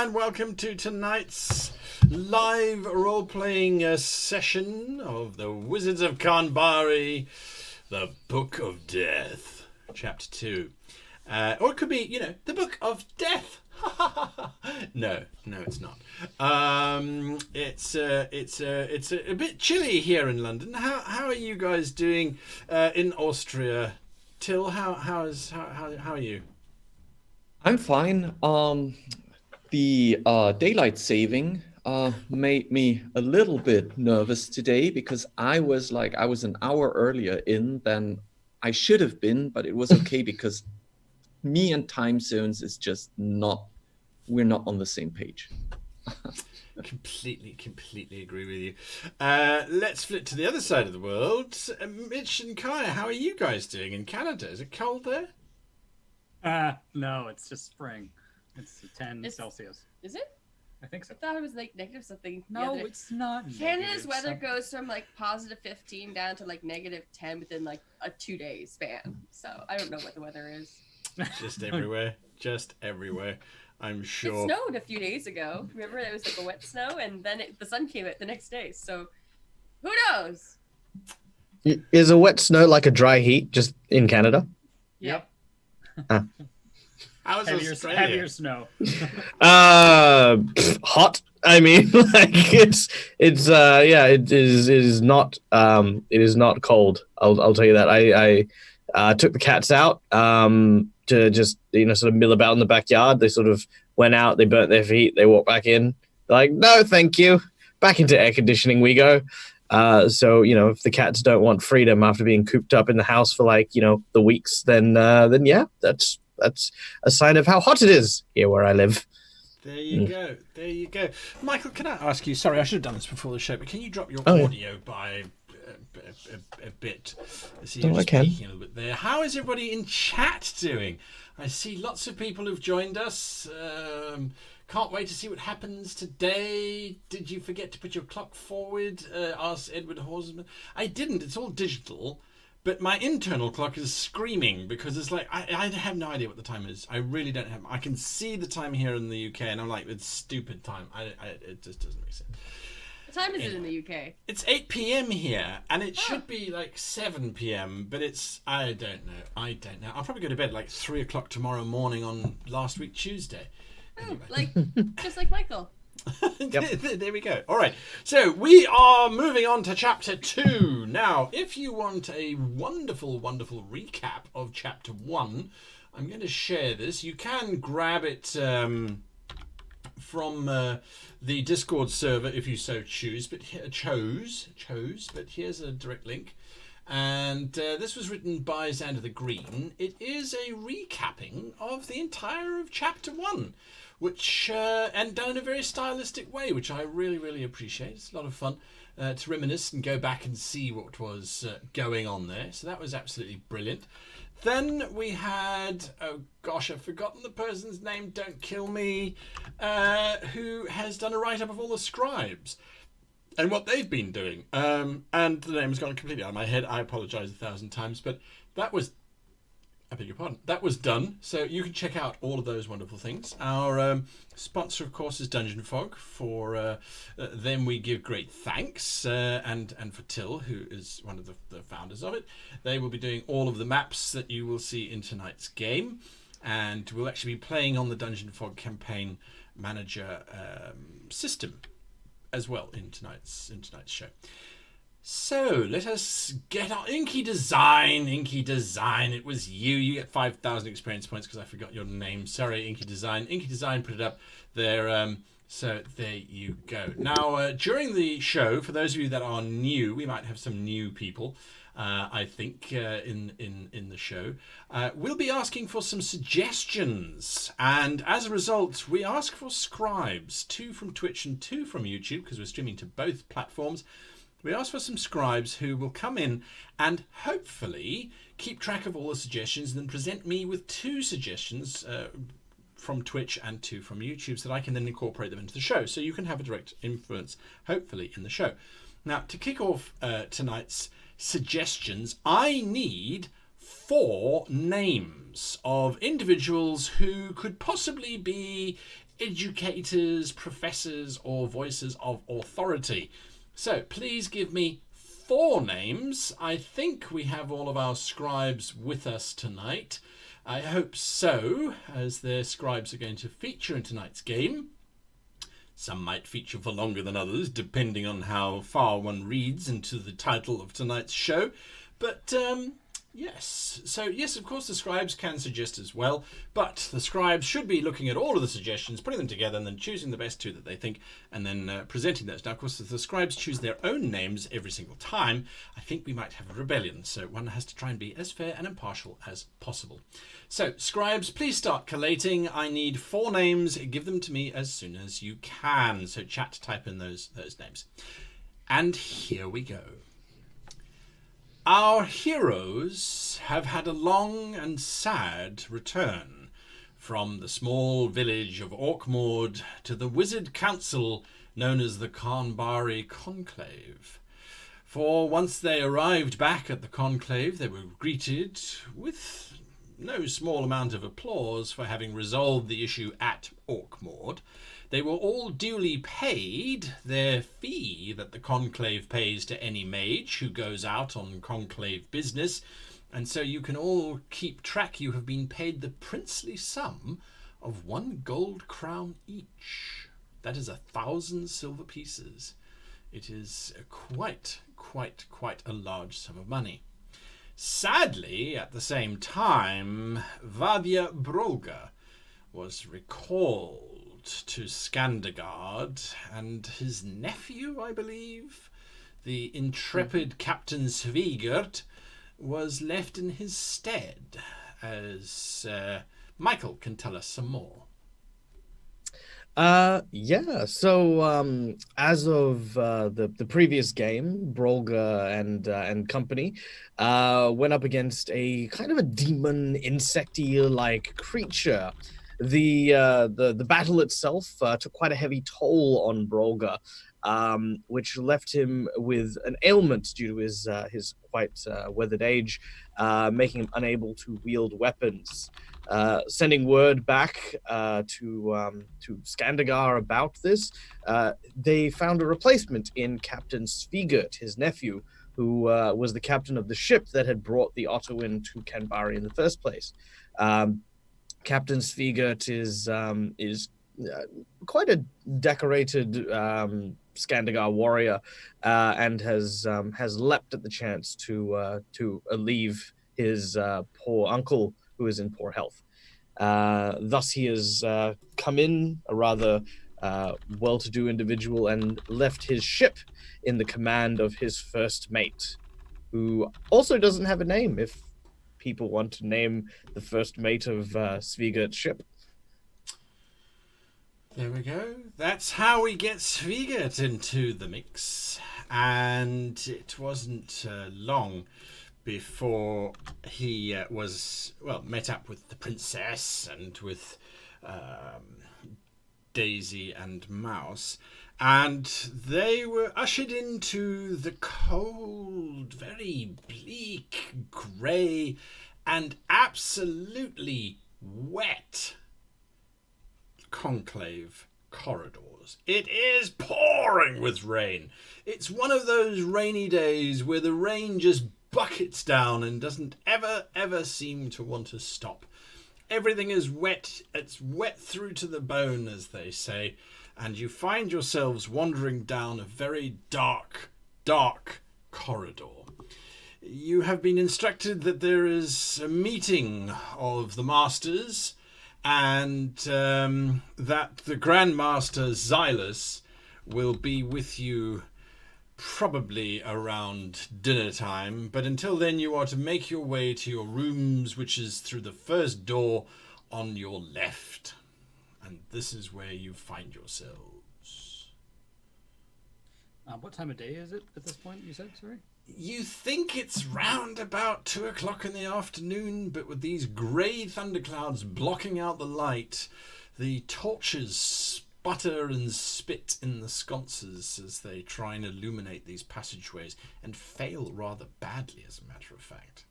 and welcome to tonight's live role-playing session of the Wizards of Carnbari, the Book of Death, Chapter 2. Or it could be, the Book of Death. No, it's not. It's a bit chilly here in London. How are you guys doing in Austria? Till, how are you? I'm fine. The daylight saving made me a little bit nervous today because I was an hour earlier in than I should have been, but it was okay because me and time zones is just we're not on the same page. Completely agree with you. Let's flip to the other side of the world. Mitch and Kaya, how are you guys doing in Canada? Is it cold there? No, it's just spring. It's 10 Celsius. Is it? I think so. I thought it was like negative something. No, it's not. Canada's weather goes from like positive 15 down to like negative 10 within like a 2-day span. So I don't know what the weather is. Just everywhere. I'm sure. It snowed a few days ago. Remember, it was like a wet snow, and then the sun came out the next day. So who knows? Is a wet snow like a dry heat just in Canada? Yep. How is Australia? Heavier snow. Hot. I mean, it is not cold. I'll tell you that. I took the cats out to just sort of mill about in the backyard. They sort of went out, they burnt their feet, they walked back in. They're like, no, thank you. Back into air conditioning we go. So if the cats don't want freedom after being cooped up in the house for the weeks, then yeah, that's a sign of how hot it is here where I live. There you go. Michael, can I ask you, sorry, I should have done this before the show, but can you drop your audio by a bit? I can. Speaking a little bit there. How is everybody in chat doing? I see lots of people who've joined us. Can't wait to see what happens today. Did you forget to put your clock forward? Asked Edward Horsman. I didn't. It's all digital. But my internal clock is screaming because it's like, I have no idea what the time is. I really don't have. I can see the time here in the UK and I'm like, it's stupid time. It just doesn't make sense. What time is it in the UK? It's 8 p.m. here and it should be like 7 p.m. But it's, I don't know. I'll probably go to bed like 3 o'clock tomorrow morning on last week Tuesday. Anyway. Just like Michael. Yep. There we go. All right. So we are moving on to Chapter 2. Now, if you want a wonderful recap of Chapter 1, I'm going to share this. You can grab it from the Discord server if you so choose, but but here's a direct link. And this was written by Xander the Green. It is a recapping of the entire of Chapter 1. Which and done in a very stylistic way, which I really appreciate. It's a lot of fun to reminisce and go back and see what was going on there. So that was absolutely brilliant. Then we had, oh gosh, I've forgotten the person's name, don't kill me, who has done a write-up of all the scribes and what they've been doing. And the name has gone completely out of my head. I apologise 1,000 times, but that was... I beg your pardon. That was done, so you can check out all of those wonderful things. Our sponsor, of course, is Dungeon Fog. For them, we give great thanks, and for Till, who is one of the founders of it. They will be doing all of the maps that you will see in tonight's game, and we'll actually be playing on the Dungeon Fog campaign manager system as well in tonight's show. So, let us get on. Inky Design. It was you. You get 5,000 experience points because I forgot your name. Sorry, Inky Design. Inky Design put it up there. So, there you go. Now, during the show, for those of you that are new, we might have some new people, I think, in the show. We'll be asking for some suggestions. And as a result, we ask for scribes. 2 from Twitch and 2 from YouTube because we're streaming to both platforms. We asked for some scribes who will come in and hopefully keep track of all the suggestions and then present me with 2 suggestions from Twitch and 2 from YouTube so that I can then incorporate them into the show. So you can have a direct influence, hopefully, in the show. Now, to kick off tonight's suggestions, I need 4 names. names of individuals who could possibly be educators, professors, or voices of authority. So please give me 4 names. I think we have all of our scribes with us tonight. I hope so, as their scribes are going to feature in tonight's game. Some might feature for longer than others, depending on how far one reads into the title of tonight's show. But yes, so yes, of course the scribes can suggest as well, but the scribes should be looking at all of the suggestions, putting them together, and then choosing the best 2 that they think, and then presenting those. Now, of course, if the scribes choose their own names every single time, I think we might have a rebellion, so one has to try and be as fair and impartial as possible. So, scribes, please start collating. I need 4 names. Give them to me as soon as you can. So chat, type in those names. And here we go. Our heroes have had a long and sad return from the small village of Orkmord to the wizard council known as the Carnbari Conclave. For once they arrived back at the conclave, they were greeted with no small amount of applause for having resolved the issue at Orkmord. They were all duly paid their fee that the conclave pays to any mage who goes out on conclave business, and so you can all keep track. You have been paid the princely sum of 1 gold crown each. That is 1,000 silver pieces. It is quite a large sum of money. Sadly, at the same time, Vadia Brolga was recalled to Skandagard, and his nephew, I believe, the intrepid Captain Svigert, was left in his stead, as Michael can tell us some more. Yeah. So, as of the previous game, Brolga and company went up against a kind of a demon insecty-like creature. The battle itself took quite a heavy toll on Brolga, which left him with an ailment due to his quite weathered age, making him unable to wield weapons. Sending word back to Skandagar about this, they found a replacement in Captain Svigert, his nephew, who was the captain of the ship that had brought the otter to Carnbari in the first place. Captain Svigert is quite a decorated Skandagar warrior, and has leapt at the chance to alleviate his poor uncle, who is in poor health. Thus, he has come in, a rather well-to-do individual, and left his ship in the command of his first mate, who also doesn't have a name, if people want to name the first mate of Svigert's ship. There we go. That's how we get Svigert into the mix. And it wasn't long before he was, met up with the princess and with Daisy and Mouse. And they were ushered into the cold, very bleak, grey, and absolutely wet conclave corridors. It is pouring with rain. It's one of those rainy days where the rain just buckets down and doesn't ever seem to want to stop. Everything is wet. It's wet through to the bone, as they say. And you find yourselves wandering down a very dark corridor. You have been instructed that there is a meeting of the masters, and that the Grand Master Xylus will be with you probably around dinner time. But until then, you are to make your way to your rooms, which is through the first door on your left. And this is where you find yourselves. What time of day is it at this point, you said? Sorry? You think it's round about 2 o'clock in the afternoon, but with these grey thunderclouds blocking out the light, the torches sputter and spit in the sconces as they try and illuminate these passageways, and fail rather badly, as a matter of fact.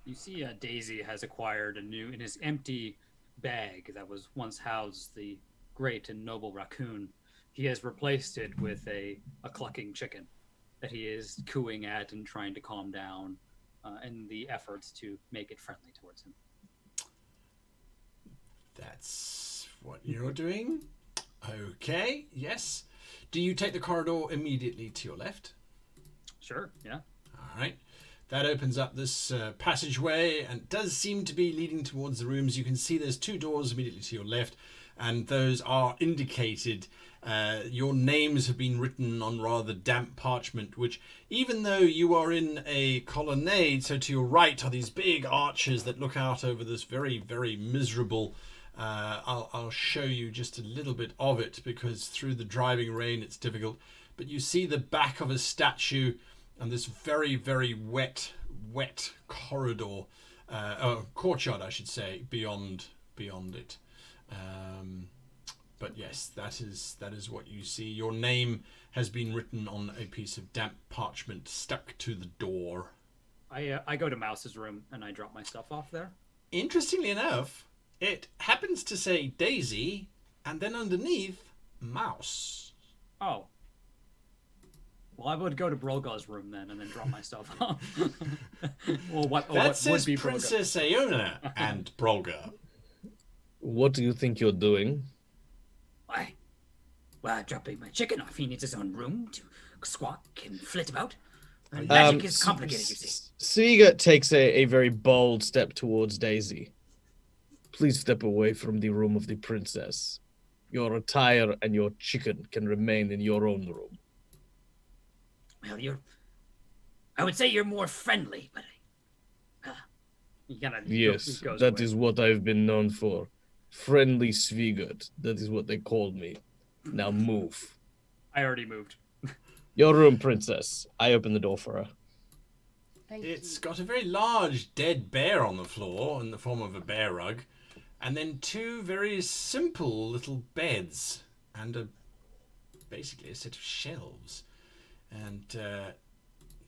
You see, Daisy has acquired in his empty bag that was once housed the great and noble raccoon. He has replaced it with a clucking chicken that he is cooing at and trying to calm down in the efforts to make it friendly towards him. That's what you're doing. Okay, yes. Do you take the corridor immediately to your left? Sure, yeah. All right. That opens up this passageway and does seem to be leading towards the rooms. You can see there's 2 doors immediately to your left, and those are indicated. Your names have been written on rather damp parchment, which, even though you are in a colonnade, so to your right are these big arches that look out over this very, very miserable... I'll show you just a little bit of it, because through the driving rain it's difficult. But you see the back of a statue and this very, very wet corridor, courtyard, I should say, beyond it. But yes, that is what you see. Your name has been written on a piece of damp parchment stuck to the door. I go to Mouse's room and I drop my stuff off there. Interestingly enough, it happens to say Daisy, and then underneath, Mouse. Oh. Well, I would go to Brolgar's room then and then drop my stuff off. That says Princess Aona and Brolgar. What do you think you're doing? Why? Well, dropping my chicken off. He needs his own room to squawk and flit about. And magic is complicated, you see. Sviga takes a very bold step towards Daisy. Please step away from the room of the princess. Your attire and your chicken can remain in your own room. Well, I would say you're more friendly, but Yes, that is what I've been known for. Friendly Svigat. That is what they called me. Now move. I already moved. Your room, princess. I open the door for her. It's got a very large dead bear on the floor in the form of a bear rug, and then 2 very simple little beds and basically a set of shelves. And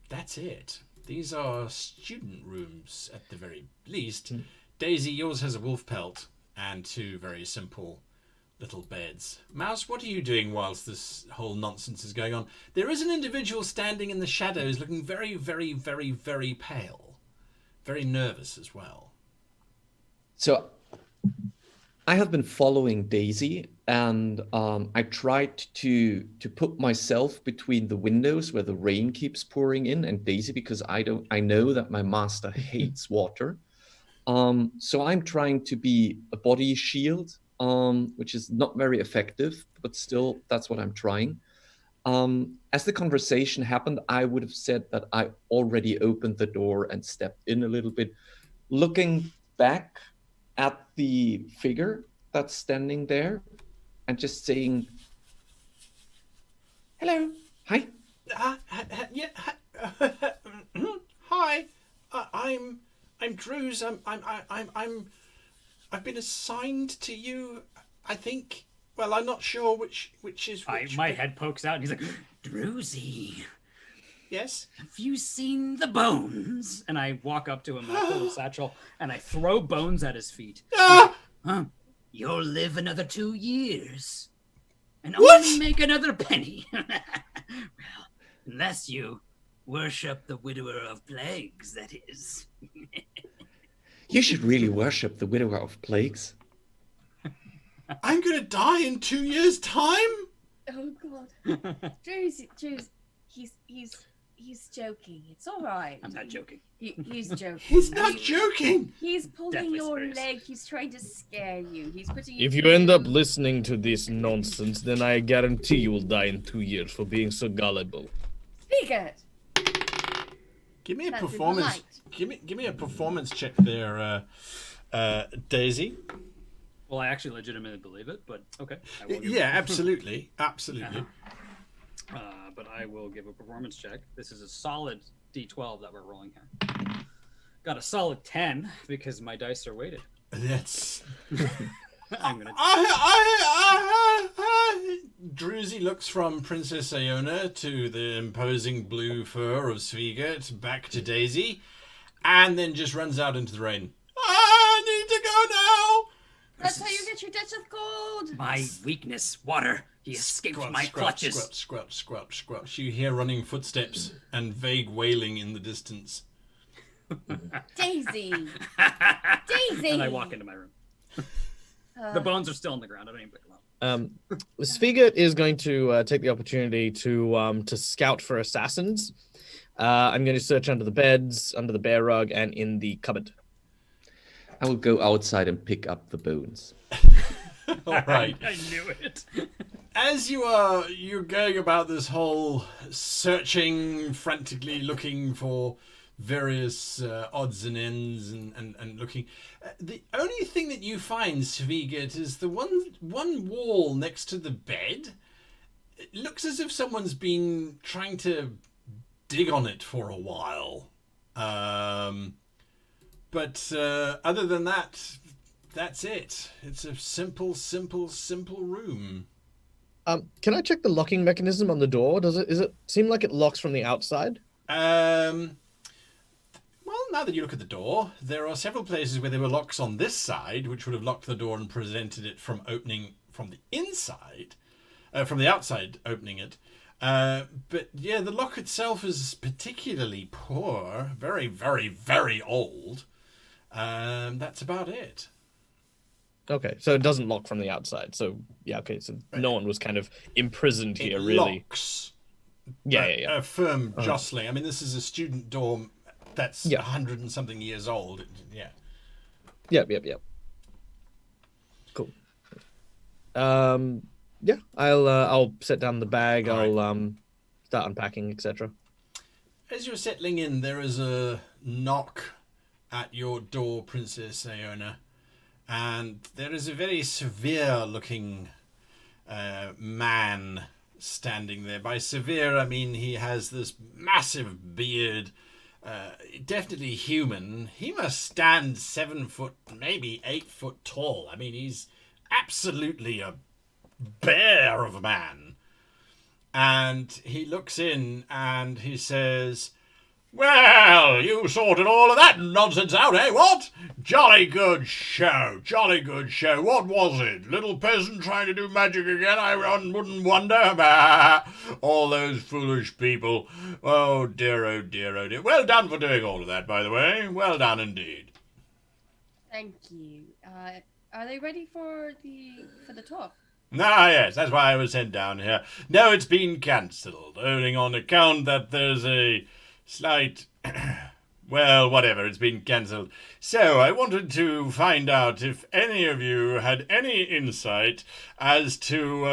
that's it. These are student rooms at the very least. Daisy, yours has a wolf pelt and 2 very simple little beds. Mouse, what are you doing whilst this whole nonsense is going on? There is an individual standing in the shadows looking very, very, very, very pale. Very nervous as well. So I have been following Daisy, and I tried to put myself between the windows where the rain keeps pouring in and Daisy, because I know that my master hates water. So I'm trying to be a body shield, which is not very effective, but still that's what I'm trying. As the conversation happened, I would have said that I already opened the door and stepped in a little bit, looking back at the figure that's standing there and just saying, hello, hi. Yeah. Hi. I'm Drews. I've been assigned to you. I think. Well, I'm not sure which is which. My head pokes out and he's like, Druzy, Yes. have you seen the bones? and I walk up to him and I pull a satchel and I throw bones at his feet. Ah! Huh? You'll live another 2 years. And What? only make another penny. Well, unless you worship the widower of plagues, that is. You should really worship the widower of plagues. I'm gonna die in 2 years' time. Oh God. Drew's he's joking. It's all right. I'm not joking. He's joking. He's not joking. He's pulling Deathly your serious. leg. He's trying to scare you. He's putting you. If you end up listening to this nonsense, then I guarantee you will die in 2 years for being so gullible. Speak it. Give me a That's performance. impolite. Give me a performance check there, Daisy. Well, I actually legitimately believe it, but okay. I will give Yeah, absolutely, absolutely. But I will give a performance check. This is a solid D12 that we're rolling here. Got a solid 10 because my dice are weighted. That's. I'm gonna. Druzy looks from Princess Aona to the imposing blue fur of Svigat back to Daisy, and then just runs out into the rain. I need to go now. That's how you get your Ditch of Gold. My weakness, water. He escaped my clutches. Squelch, squelch, squelch, squelch. You hear running footsteps and vague wailing in the distance. Daisy. And Daisy. I walk into my room. The bones are still on the ground. I don't even pick them up. Svigert is going to take the opportunity to scout for assassins. I'm going to search under the beds, under the bear rug, and in the cupboard. I will go outside and pick up the bones. All right. I knew it. As you're going about this whole searching, frantically looking for various odds and ends and looking, the only thing that you find, Svigert, is the one wall next to the bed. It looks as if someone's been trying to dig on it for a while. But other than that, that's it. It's a simple room. Can I check the locking mechanism on the door? Does it seem like it locks from the outside? Well, now that you look at the door, there are several places where there were locks on this side, which would have locked the door and prevented it from opening from the inside, from the outside opening it. But yeah, the lock itself is particularly poor, very, very, very old. That's about it. Okay, so it doesn't lock from the outside. So yeah, okay, so no one was kind of imprisoned here, really. Locks. Yeah. A firm jostling. I mean, this is a student dorm that's 100 and something years old. Yeah. Yep. Cool. Yeah, I'll set down the bag. All I'll start unpacking, etc. As you're settling in, there is a knock at your door, Princess Iona, and there is a very severe-looking man standing there. By severe, I mean he has this massive beard, definitely human. He must stand 7 foot, maybe 8 foot tall. I mean, he's absolutely a bear of a man. And he looks in and he says, "Well, you sorted all of that nonsense out, eh? What? Jolly good show. What was it? Little peasant trying to do magic again? I wouldn't wonder. Bah, all those foolish people. Oh dear, oh dear, oh dear. Well done for doing all of that, by the way. Well done indeed." Thank you. Are they ready for the talk? Ah, yes, that's why I was sent down here. No, it's been cancelled, owing on account that there's a slight... well, whatever, it's been cancelled. So, I wanted to find out if any of you had any insight as to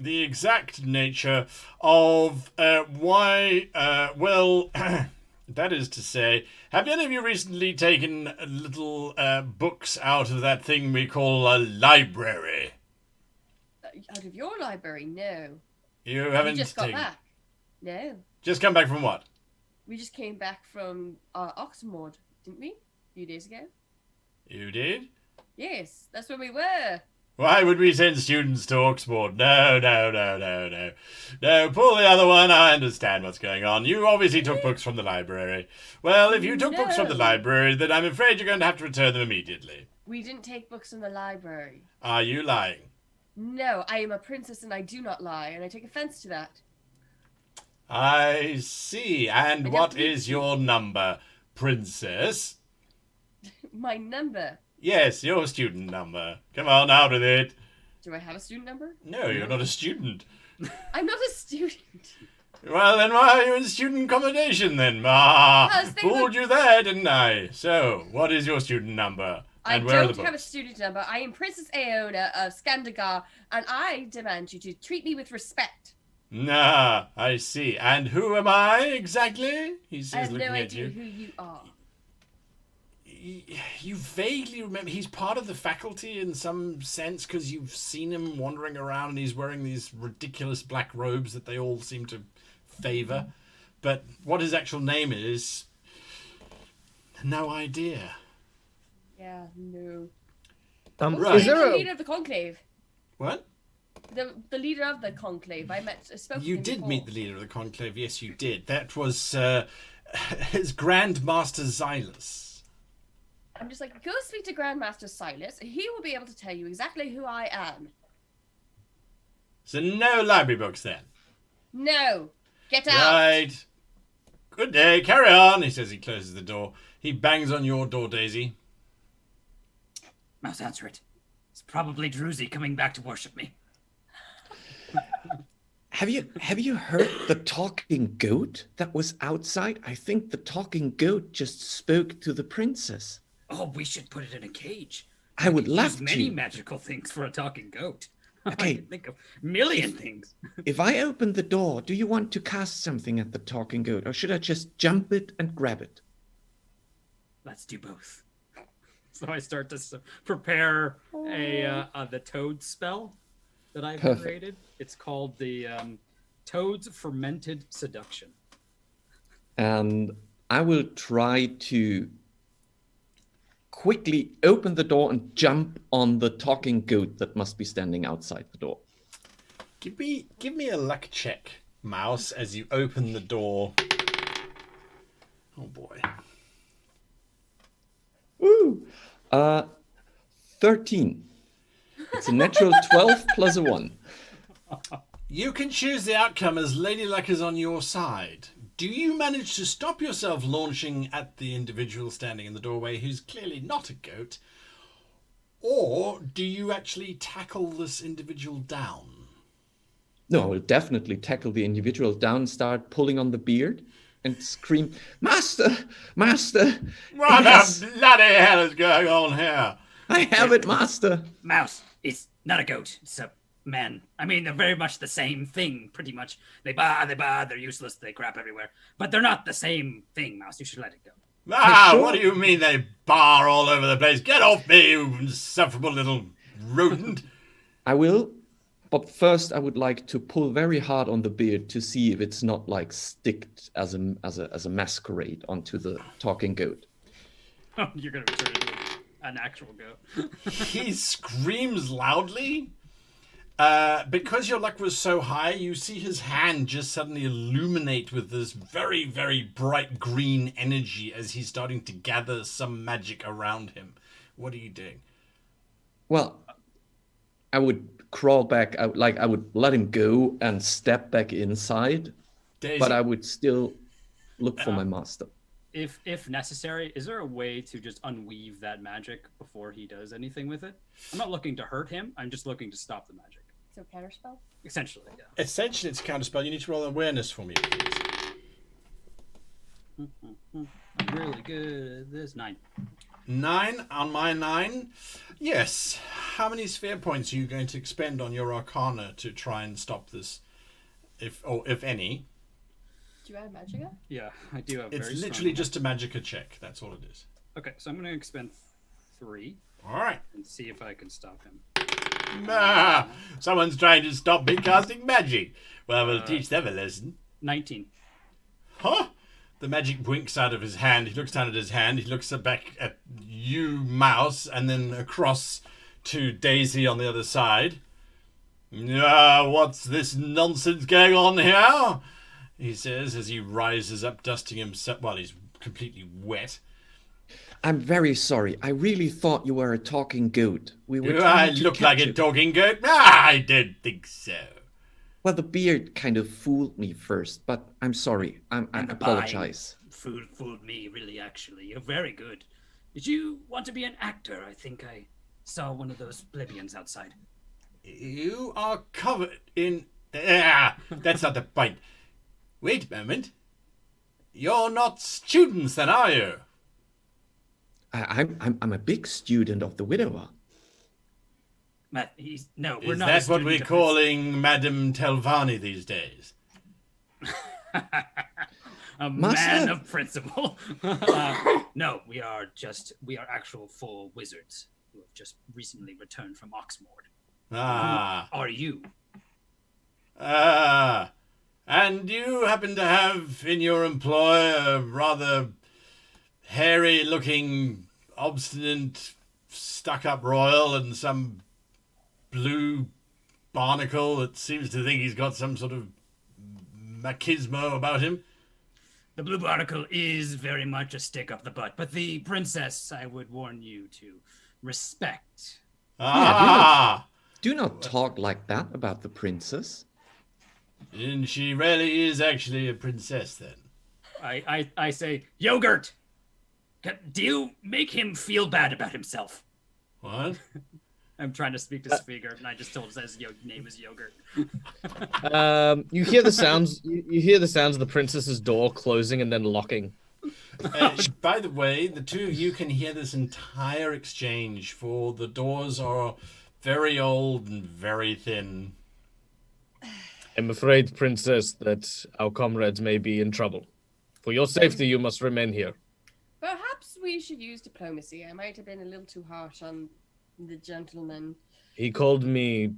the exact nature of why, well... that is to say, have any of you recently taken little books out of that thing we call a library? Out of your library? No. You haven't We just got taken... back. No. Just come back from what? We just came back from Oxford, didn't we? A few days ago. You did? Yes, that's where we were. Why would we send students to Oxford? No. No, pull the other one. I understand what's going on. You obviously took books from the library. Well, if you took books from the No. library, then I'm afraid you're going to have to return them immediately. We didn't take books from the library. Are you lying? No, I am a princess and I do not lie, and I take offense to that. I see. And I what don't is your number, princess? My number. Yes, your student number. Come on, out with it. Do I have a student number? No, you're not a student. I'm not a student. Well, then why are you in student accommodation then? Ah, Because they fooled would- you there, didn't I? So, what is your student number? I And where are the don't have a books? student number. I am Princess Iona of Skandagar, and I demand you to treat me with respect. Ah, I see. And who am I exactly? He I says, have looking no at idea you. who you are. You vaguely remember he's part of the faculty in some sense because you've seen him wandering around and he's wearing these ridiculous black robes that they all seem to favor. But what his actual name is, no idea. Yeah, no. Right. Is I'm there the a leader of the conclave. What? The leader of the conclave. I spoke You with him did before. meet the leader of the conclave. Yes, you did. That was His Grandmaster Xylus. I'm just like, go speak to Grandmaster Silas. He will be able to tell you exactly who I am. So no library books then. No, get out. Right. Good day, carry on, he says. He closes the door. He bangs on your door, Daisy. Mouse, answer it. It's probably Druzy coming back to worship me. Have you heard the talking goat that was outside? I think the talking goat just spoke to the princess. Oh, we should put it in a cage. I would Use love many to. magical things for a talking goat. I Okay. can think of a million things. If I open the door, do you want to cast something at the talking goat, or should I just jump it and grab it? Let's do both. So I start to prepare the toad spell that I've Perfect. created. It's called the Toad's Fermented Seduction. And I will try to quickly open the door and jump on the talking goat that must be standing outside the door. Give me a luck check, Mouse, as you open the door. Oh boy. Woo! 13. It's a natural 12 plus a 1. You can choose the outcome as Lady Luck is on your side. Do you manage to stop yourself launching at the individual standing in the doorway who's clearly not a goat? Or do you actually tackle this individual down? No, I will definitely tackle the individual down, start pulling on the beard, and scream, Master! Master! What Yes, the bloody hell is going on here? I have it, Master! Mouse, it's not a goat. It's a man. I mean, they're very much the same thing, pretty much. They baa, they're useless, they crap everywhere. But they're not the same thing, Mouse. You should let it go. Ah, sure? what do you mean they bar all over the place? Get off me, you insufferable little rodent. I will, but first I would like to pull very hard on the beard to see if it's not like sticked as a masquerade onto the talking goat. You're going to turn into an actual goat. He screams loudly. Because your luck was so high, you see his hand just suddenly illuminate with this very, very bright green energy as he's starting to gather some magic around him. What are you doing? Well, I would crawl back, I would let him go and step back inside, Daisy? but I would still look for my master. If necessary, is there a way to just unweave that magic before he does anything with it? I'm not looking to hurt him. I'm just looking to stop the magic. So counterspell? Essentially, yeah. Essentially, it's a counterspell. You need to roll awareness for me, please. I'm really good at this. 9. 9 on my 9. Yes. How many sphere points are you going to expend on your Arcana to try and stop this, if any? Do you add Magicka? Yeah, I do have It's very literally strong- just a Magicka check. That's all it is. Okay, so I'm going to expend 3 All right. and see if I can stop him. Ah, someone's trying to stop me casting magic. Well, we'll teach them a lesson. 19. Huh? The magic winks out of his hand. He looks down at his hand. He looks back at you, Mouse, and then across to Daisy on the other side. What's this nonsense going on here? He says as he rises up, dusting himself. Well, he's completely wet. I'm very sorry. I really thought you were a talking goat. We were Do I trying to look like catch a it. talking goat? I don't think so. Well, the beard kind of fooled me first, but I'm sorry. I And the apologize. Fooled me, really, actually. You're very good. Did you want to be an actor? I think I saw one of those plebeians outside. You are covered in... that's not the point. Wait a moment. You're not students then, are you? I'm a big student of the widower. Matt, we're Is not. that a what we're student of calling Madame Telvani these days? a Master? man of principle. No, we are actual full wizards who have just recently returned from Oxmord. Ah. Who are you? And you happen to have in your employ a rather hairy-looking, obstinate, stuck-up royal and some blue barnacle that seems to think he's got some sort of machismo about him. The blue barnacle is very much a stick up the butt, but the princess, I would warn you to respect. Ah! Do not talk like that about the princess. And she really is actually a princess then. I say, yogurt! Do you make him feel bad about himself? What? I'm trying to speak to Spiegert, and I just told him his name is Yogurt. You hear the sounds. You hear the sounds of the princess's door closing and then locking. By the way, the two of you can hear this entire exchange, for the doors are very old and very thin. I'm afraid, princess, that our comrades may be in trouble. For your safety, you must remain here. Perhaps we should use diplomacy. I might have been a little too harsh on the gentleman. He called me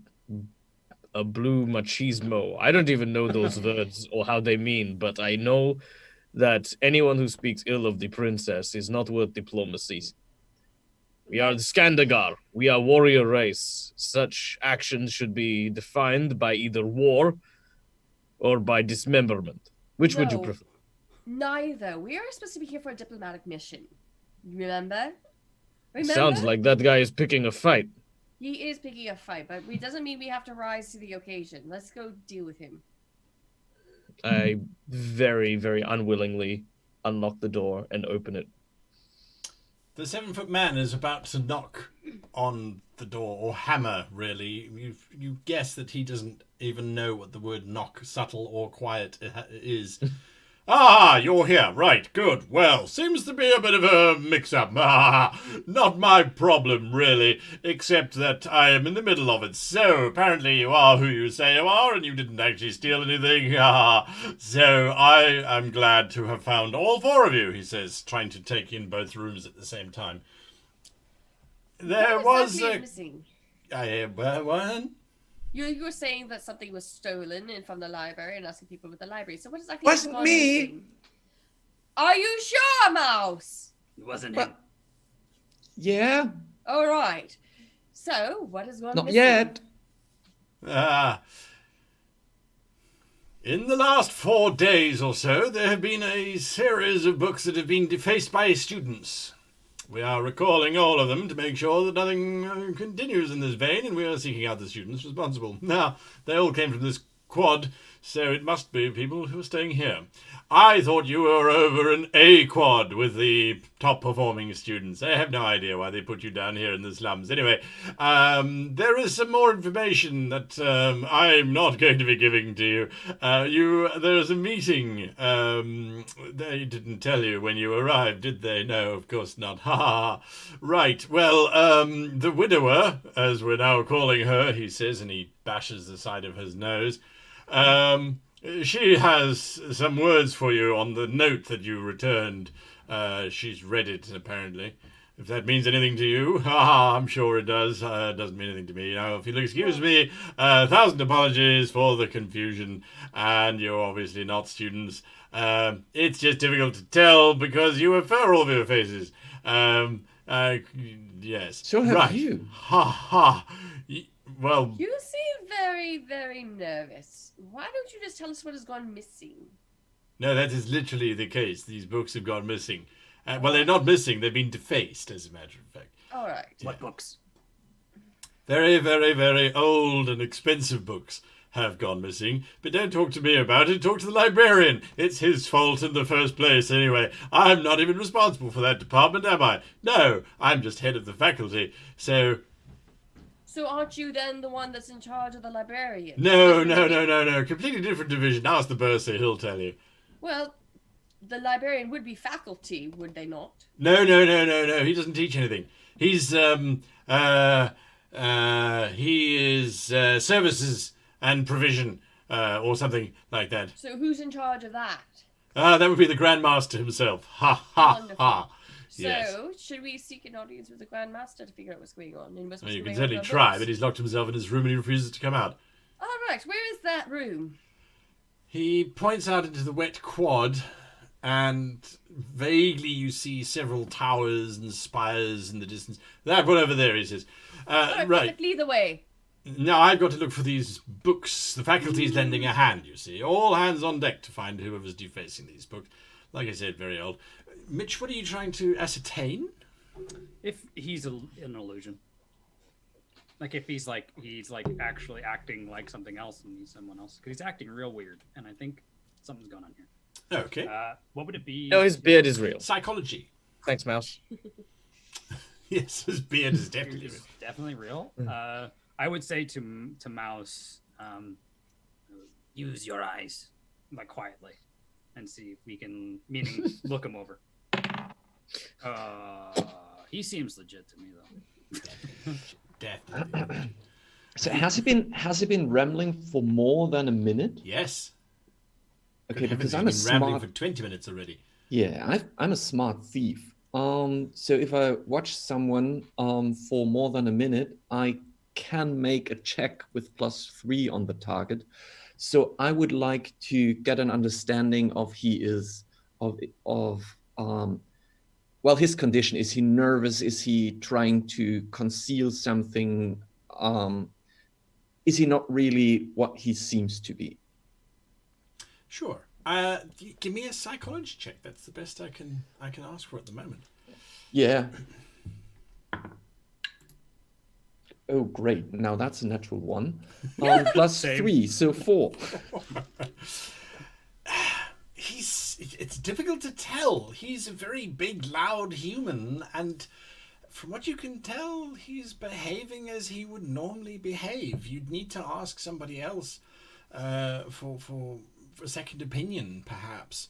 a blue machismo. I don't even know those words or how they mean, but I know that anyone who speaks ill of the princess is not worth diplomacy. We are the Skandagar. We are warrior race. Such actions should be defined by either war or by dismemberment. Which would you No. prefer? Neither. We are supposed to be here for a diplomatic mission. Remember? Sounds like that guy is picking a fight. He is picking a fight, but it doesn't mean we have to rise to the occasion. Let's go deal with him. I very, very unwillingly unlock the door and open it. The 7-foot man is about to knock on the door, or hammer, really. You guess that he doesn't even know what the word knock, subtle or quiet, is. Ah, you're here. Right, good. Well, seems to be a bit of a mix-up. Not my problem, really, except that I am in the middle of it. So, apparently you are who you say you are, and you didn't actually steal anything. So, I am glad to have found all four of you, he says, trying to take in both rooms at the same time. There was a... missing. What? You were saying that something was stolen in from the library and asking people with the library. So what exactly Wasn't has gone me. missing? Are you sure, Mouse? It wasn't But- him. Yeah, All right. So what has gone not missing? yet. In the last 4 days or so, there have been a series of books that have been defaced by students. We are recalling all of them to make sure that nothing continues in this vein, and we are seeking out the students responsible. Now, they all came from this quad, so it must be people who are staying here. I thought you were over in A quad with the top-performing students. I have no idea why they put you down here in the slums. Anyway, there is some more information that I'm not going to be giving to you. There's a meeting. They didn't tell you when you arrived, did they? No, of course not. Ha ha. Right. Well, the widower, as we're now calling her, he says, and he bashes the side of his nose. She has some words for you on the note that you returned. She's read it, apparently. If that means anything to you, I'm sure it does. It doesn't mean anything to me. Now, if you'll excuse me, 1,000 apologies for the confusion. And you're obviously not students. It's just difficult to tell because you refer all of your faces. Yes. So have right. you. Ha ha. Well, You seem very, very nervous. Why don't you just tell us what has gone missing? no, that is literally the case. These books have gone missing. Well, they're not missing. They've been defaced, as a matter of fact. All right. What books? Very, very, very old and expensive books have gone missing. But don't talk to me about it. Talk to the librarian. It's his fault in the first place, anyway. I'm not even responsible for that department, am I? No, I'm just head of the faculty. So, aren't you then the one that's in charge of the librarian? no. Completely different division. Ask the bursar. He'll tell you. Well, the librarian would be faculty, would they not? No. He doesn't teach anything. He's, he is services and provision, or something like that. So who's in charge of that? That would be the Grand Master himself. Ha ha Wonderful. ha. So, Yes. should we seek an audience with the Grand Master to figure out what's going on? And what's Well, you going can on certainly with our try, books? but he's locked himself in his room and he refuses to come out. All right, where is that room? He points out into the wet quad, and vaguely you see several towers and spires in the distance. That one over there, he says. All right, Right. perfect, lead the way. Now I've got to look for these books. The faculty's lending a hand, you see. All hands on deck to find whoever's defacing these books. Like I said, very old. Mitch, what are you trying to ascertain? If he's an illusion, like if he's like actually acting like something else and he's someone else, because he's acting real weird, and I think something's going on here. Okay. What would it be? No, his beard is real. Psychology. Thanks, Mouse. Yes, his beard is definitely It's real. definitely real. I would say to Mouse, use your eyes, like quietly, and see if we can, meaning look him over. He seems legit to me though. Definitely. So has he been rambling for more than a minute? Yes. Okay, Good because heavens, I'm a he's been rambling smart. for 20 minutes already. Yeah, I'm a smart thief. So if I watch someone for more than a minute, I can make a check with +3 on the target. So I would like to get an understanding of well, his condition. Is he nervous? Is he trying to conceal something? Is he not really what he seems to be? Sure. Give me a psychology check. That's the best I can ask for at the moment. Yeah. Oh, great. Now that's a natural 1. +3, so 4. It's difficult to tell. He's a very big, loud human, and from what you can tell, he's behaving as he would normally behave. You'd need to ask somebody else for a second opinion, perhaps.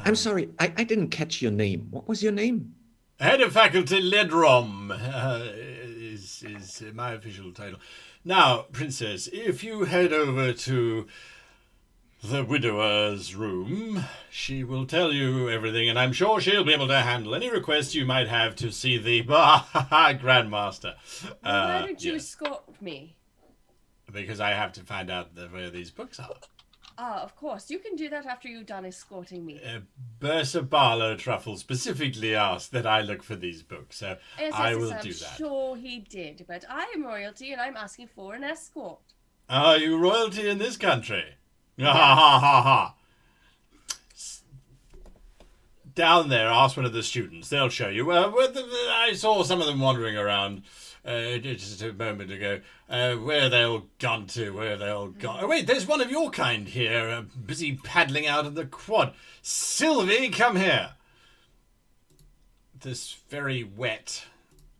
I'm sorry, I didn't catch your name. What was your name? Head of Faculty Ledrom is my official title. Now, Princess, if you head over to the widower's room, she will tell you everything, and I'm sure she'll be able to handle any requests you might have to see the Grandmaster. Why did you Yes, escort me? because I have to find out where these books are. Ah, of course. You can do that after you've done escorting me. Bursa Barlow Truffle specifically asked that I look for these books, so Yes, I yes, will I'm do that. sure he did, but I am royalty and I'm asking for an escort. Are you royalty in this country? Ha ha ha ha. Down there, ask one of the students. They'll show you. I saw some of them wandering around just a moment ago. Where they all gone to? Where they all gone? Oh, wait, there's one of your kind here, busy paddling out of the quad. Sylvie, come here. This very wet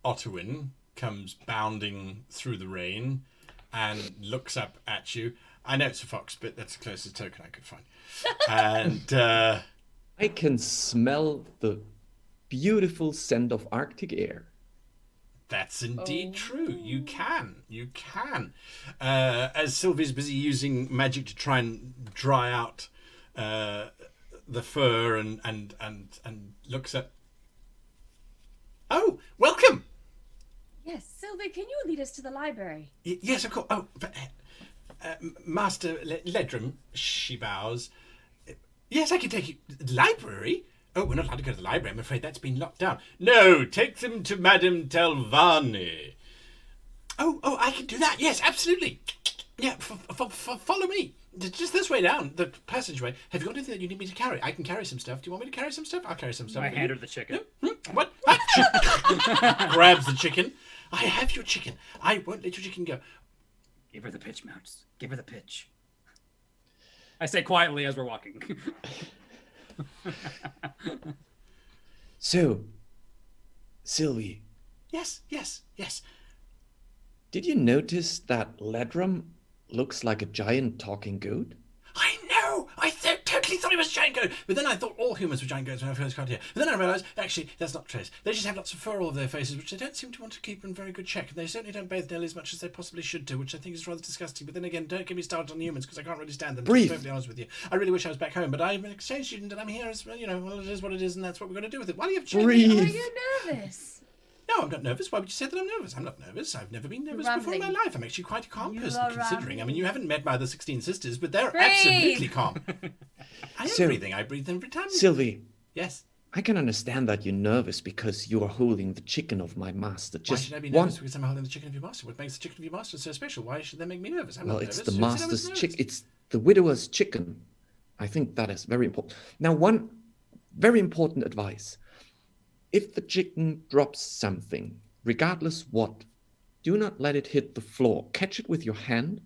Ottawan comes bounding through the rain and looks up at you. I know it's a fox, but that's the closest token I could find. And I can smell the beautiful scent of Arctic air. that's indeed true. You can. You can. As Sylvie's busy using magic to try and dry out the fur and looks at. Oh, welcome. Yes, Sylvie, can you lead us to the library? Yes, of course. Oh, Master Ledrum, she bows. Yes, I can take you to the library. Oh, we're not allowed to go to the library. I'm afraid that's been locked down. No, take them to Madame Telvani. Oh, I can do that. Yes, absolutely. Yeah, follow me. Just this way down, the passageway. Have you got anything that you need me to carry? I can carry some stuff. Do you want me to carry some stuff? I'll carry some stuff. I hand her the chicken. What? Grabs the chicken. I have your chicken. I won't let your chicken go. Give her the pitch, Mouse. Give her the pitch. I say quietly as we're walking. So, Sylvie, Yes. did you notice that Ledrum looks like a giant talking goat? I know! I totally thought he was a giant goat, but then I thought all humans were giant goats when I first got here. But then I realised, actually, that's not true. They just have lots of fur all over their faces, which they don't seem to want to keep in very good check. And they certainly don't bathe nearly as much as they possibly should do, which I think is rather disgusting. But then again, don't get me started on humans, because I can't really stand them, to be Breathe. perfectly honest with you. I really wish I was back home, but I'm an exchange student, and I'm here as, well, well, it is what it is, and that's what we're going to do with it. Why do you have chicken? Breathe. Are you nervous? No, I'm not nervous. Why would you say that I'm nervous? I'm not nervous. I've never been nervous before in my Rambling. life. I'm actually quite a calm You person, are considering. I mean, rambling. you haven't met my other 16 sisters, but they're Breathe. absolutely calm. I am So- breathing. I breathe every time. Sylvie, Yes. I can understand that you're nervous because you are holding the chicken of my master. Why Just should I be one. nervous because I'm holding the chicken of your master? What makes the chicken of your master so special? Why should that make me nervous? I'm Well, not it's nervous. the Who said I was master's nervous? chicken. It's the widower's chicken. I think that is very important. Now, very important advice. If the chicken drops something, regardless what, do not let it hit the floor. Catch it with your hand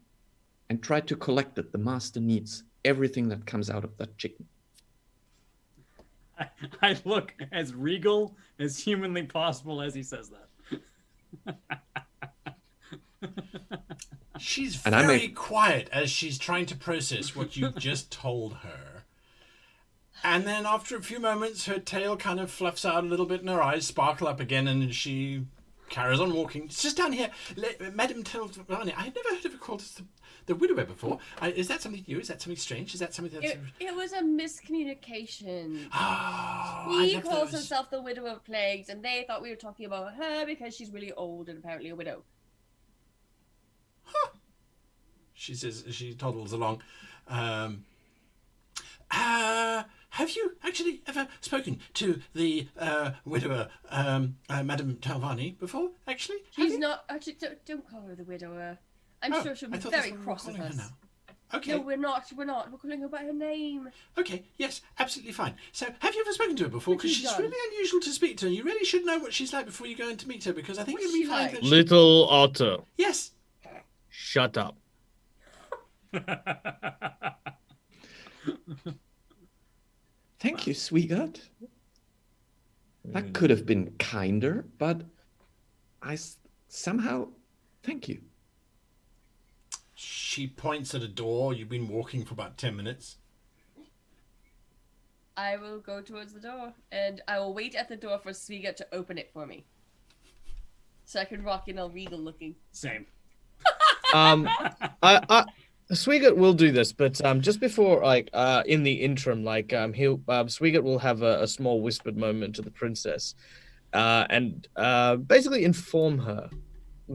and try to collect it. The master needs everything that comes out of that chicken. I look as regal as humanly possible as he says that. She's And I very make- quiet as she's trying to process what you've just told her. And then after a few moments, her tail kind of fluffs out a little bit and her eyes sparkle up again and she carries on walking. It's just down here. Madame Telvani, I had never heard of her called the widower before. Is that something new? Is that something strange? Is that something that's... It was a miscommunication. Oh, He I love calls those. himself the Widow of Plagues, and they thought we were talking about her because she's really old and apparently a widow. She says as she toddles along. Have you actually ever spoken to the widower, Madame Talvani, before? Actually, have She's you? not. Actually, don't call her the widower. I'm Oh, sure she'll I be thought very that's what we were cross with calling her us. now. Okay. No, we're not. We're not. We're calling her by her name. Okay. Yes. Absolutely fine. So, have you ever spoken to her before? What Because have you she's done? really unusual to speak to, and you really should know what she's like before you go in to meet her. Because I think What's you'll be she fine. like? That she... Little otter, Yes. shut up. Thank you, sweetheart. That could have been kinder, but somehow, thank you. She points at a door. You've been walking for about 10 minutes. I will go towards the door, and I will wait at the door for Sviga to open it for me, so I can walk in all regal looking. Same. Sweegat will do this, but just before, in the interim, Sweegat will have a small whispered moment to the princess, and basically inform her,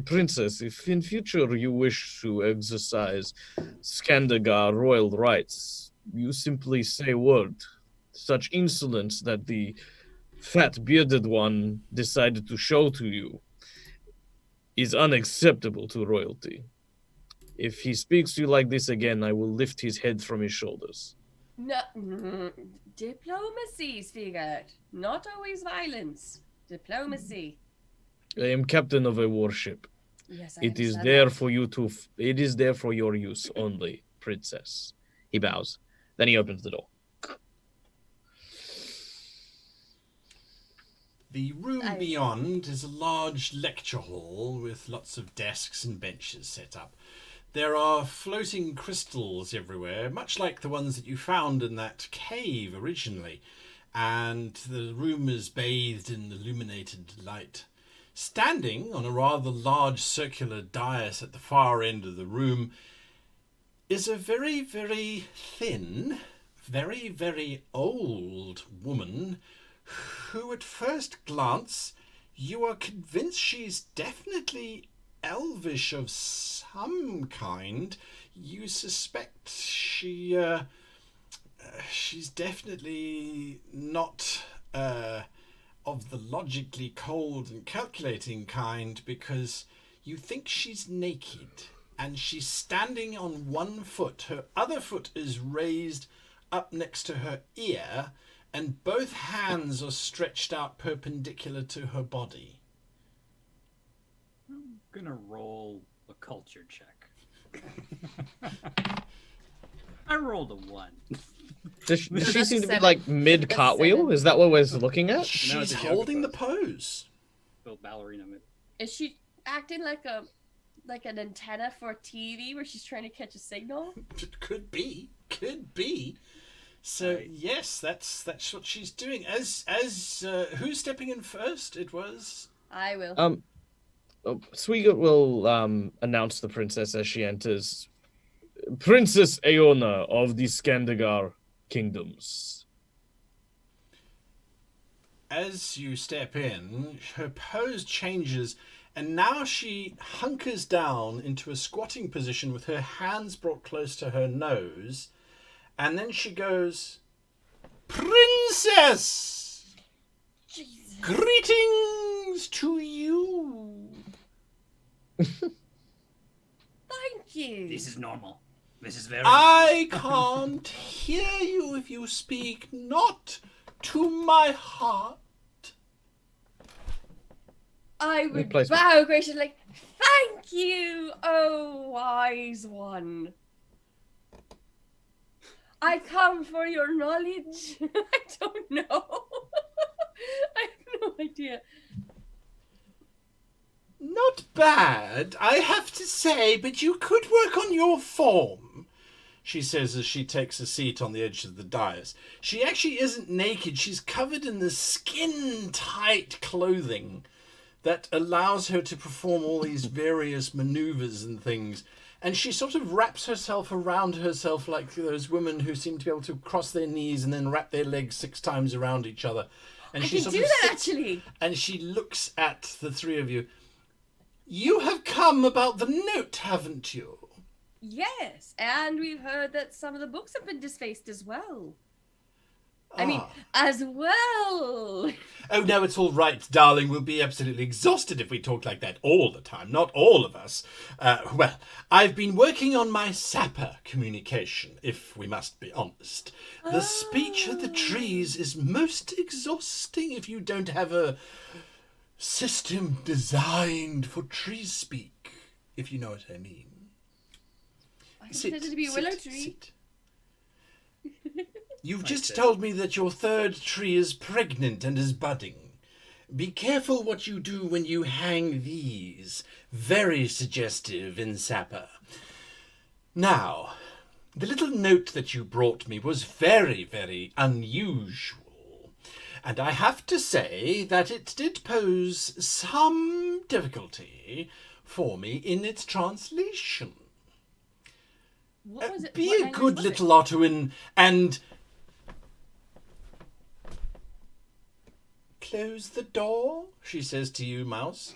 Princess, if in future you wish to exercise Skandagar royal rights, you simply say word. Such insolence that the fat bearded one decided to show to you is unacceptable to royalty. If he speaks to you like this again, I will lift his head from his shoulders. No, diplomacy, Sviga. Not always violence. Diplomacy. I am captain of a warship. Yes, I It is understand there that. for you to. It is there for your use only, princess. He bows. Then he opens the door. The room beyond is a large lecture hall with lots of desks and benches set up. There are floating crystals everywhere, much like the ones that you found in that cave originally, and the room is bathed in illuminated light. Standing on a rather large circular dais at the far end of the room is a very, very thin, very, very old woman who at first glance you are convinced she's definitely elvish of some kind. You suspect she's definitely not of the logically cold and calculating kind, because you think she's naked and she's standing on one foot. Her other foot is raised up next to her ear, and both hands are stretched out perpendicular to her body. I'm gonna roll a culture check. I rolled a 1. Does she That's seem to be a 7. like mid That's a cartwheel? 7. Is that what we're looking at? She's it's a yoga holding the pose. pose. Little ballerina move. Is she acting like an antenna for a TV where she's trying to catch a signal? Could be. So Right. yes, that's what she's doing. As who's stepping in first? It was. I will. Sweegat will announce the princess as she enters. Princess Aeona of the Skandagar Kingdoms. As you step in, her pose changes, and now she hunkers down into a squatting position with her hands brought close to her nose, and then she goes, "Princess, Jesus. greetings to you." Thank you. This is normal. This is very I can't hear you if you speak not to my heart. I would place- bow graciously, like, thank you, oh wise one. I come for your knowledge. I don't know. I have no idea. Not bad, I have to say, but you could work on your form, she says as she takes a seat on the edge of the dais. She actually isn't naked. She's covered in this skin-tight clothing that allows her to perform all these various maneuvers and things. And she sort of wraps herself around herself like those women who seem to be able to cross their knees and then wrap their legs 6 times around each other. And I she can sort do of that, sits actually. and she looks at the 3 of you. You have come about the note, haven't you? Yes, and we've heard that some of the books have been defaced as well. I mean, Ah. as well. Oh, no, it's all right, darling. We'll be absolutely exhausted if we talk like that all the time. Not all of us. Well, I've been working on my sapper communication, if we must be honest. The speech of the trees is most exhausting if you don't have a system designed for tree speak, if you know what I mean. I consider to be a willow tree. sit. You've I just see. told me that your 3rd tree is pregnant and is budding. Be careful what you do when you hang these. Very suggestive in sapper. Now, the little note that you brought me was very, very unusual. And I have to say that it did pose some difficulty for me in its translation. What was it? Be What a language good was it? little Ottoman and close the door, she says to you, Mouse.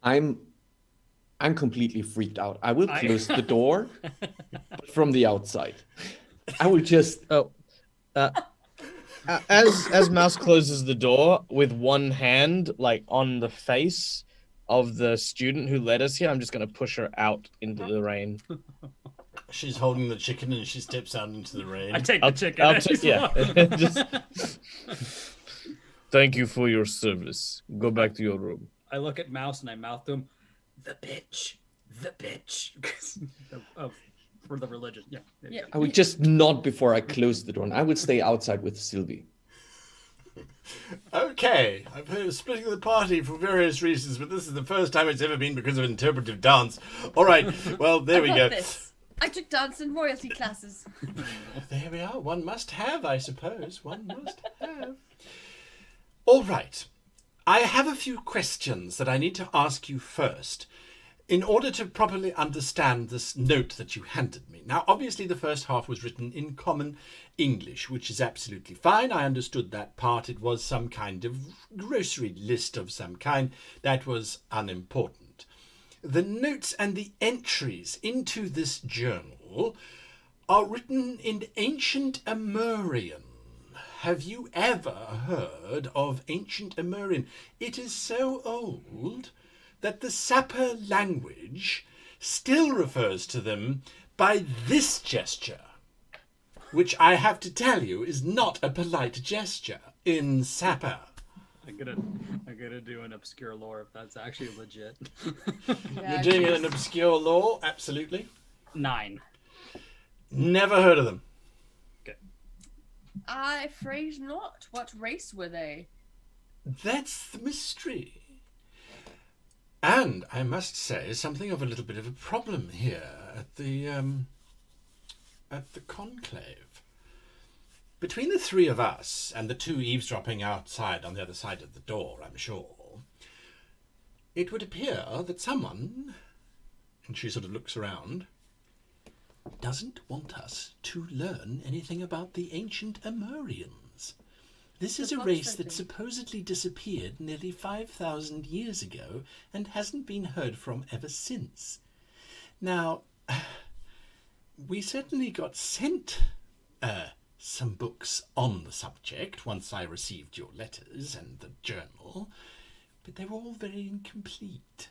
I'm completely freaked out. I will I- close the door but from the outside. I will just As Mouse closes the door with one hand, like on the face of the student who led us here, I'm just going to push her out into the rain. She's holding the chicken and she steps out into the rain. I take the chicken. Just thank you for your service. Go back to your room. I look at Mouse and I mouth to him, the bitch. For the religion. Yeah. there you Yeah. go. I would just nod before I close the door, and I would stay outside with Sylvie. Okay, I've heard of splitting the party for various reasons, but this is the first time it's ever been because of interpretive dance. All right, well, there we I go. got this. I took dance and royalty classes. There we are. One must have, I suppose. One must have. All right. I have a few questions that I need to ask you first in order to properly understand this note that you handed me. Now, obviously, the first half was written in common English, which is absolutely fine. I understood that part. It was some kind of grocery list of some kind. That was unimportant. The notes and the entries into this journal are written in ancient Amurian. Have you ever heard of ancient Amurian? It is so old that the Sapper language still refers to them by this gesture, which I have to tell you is not a polite gesture in Sapper. I'm gonna do an obscure lore if that's actually legit. Yeah, You're doing an obscure law? Absolutely. 9. Never heard of them. I'm afraid not. What race were they? That's the mystery. And I must say, something of a little bit of a problem here at the conclave. Between the 3 of us and the 2 eavesdropping outside on the other side of the door, I'm sure, it would appear that someone, and she sort of looks around, doesn't want us to learn anything about the ancient Amurians. This is a race that supposedly disappeared nearly 5,000 years ago and hasn't been heard from ever since. Now, we certainly got sent some books on the subject once I received your letters and the journal, but they were all very incomplete.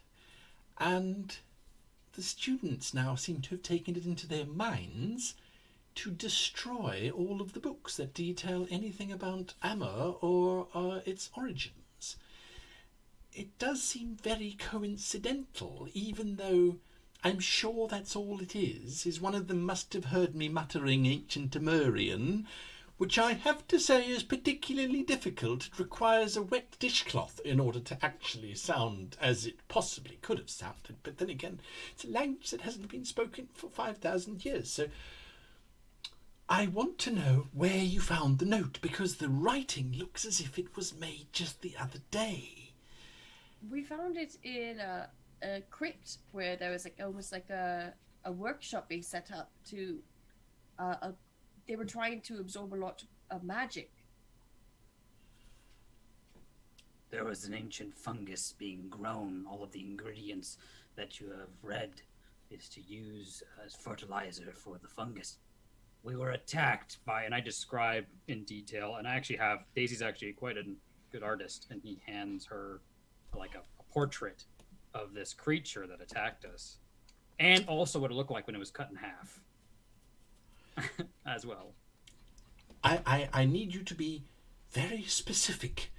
And the students now seem to have taken it into their minds to destroy all of the books that detail anything about Amma or its origins. It does seem very coincidental, even though I'm sure that's all it is one of them must have heard me muttering ancient Temurian, which I have to say is particularly difficult. It requires a wet dishcloth in order to actually sound as it possibly could have sounded. But then again, it's a language that hasn't been spoken for 5,000 years. So I want to know where you found the note, because the writing looks as if it was made just the other day. We found it in a crypt where there was almost like a workshop being set up to they were trying to absorb a lot of magic. There was an ancient fungus being grown. All of the ingredients that you have read is to use as fertilizer for the fungus. We were attacked by, and I describe in detail, and I actually have, Daisy's actually quite a good artist, and he hands her like a portrait of this creature that attacked us, and also what it looked like when it was cut in half. As well. I need you to be very specific.